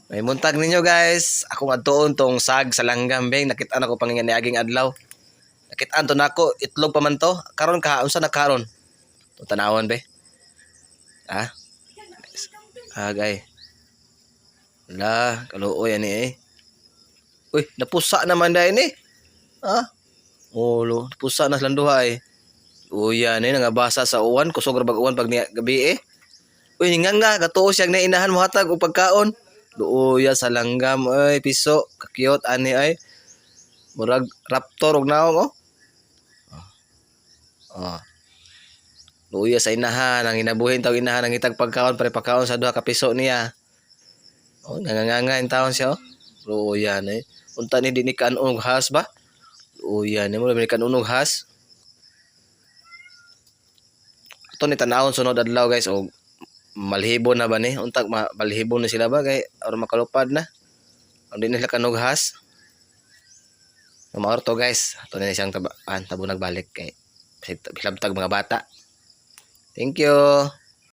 May muntag ninyo guys. Ako adtoon tong sag sa langgam beng nakita na ko pangingan ni aging adlaw. Nakita to nako itlog pa man to. Karon ka unsa na karon? To tanawon be. Ha? Agay. La, kaluoy ani eh. Uy, napusa naman dai ni. Ha? Olo, napusa na lang duha eh. Uy, yan eh, nangabasa sa uwan. Kusog ra bag uwan pag gabi eh. Uy, nga katuo siyang nainahan mo hatag og pagkaon. Luoya sa langgam ay piso, kakyot ani ay. Murag raptor og naong oh. Oh. Luoya sa inahan, ang inabuhin taw inahan ang itag pagkaon pare pagkaon sa duha ka piso niya. Oh, nanganganga in taon siya oh. Luoya ni. Unta ni dinhi kanon og has ba? Luoya ni mo ni kanon og has. Ato ni tanawon sunod adlaw guys og malhibon na ba ni? Untag malhibon na sila ba kay aron makalupad na. Ang di nila kanughas. Maorto guys. Ito na siyang tabo nagbalik kay hilabtag mga bata. Thank you.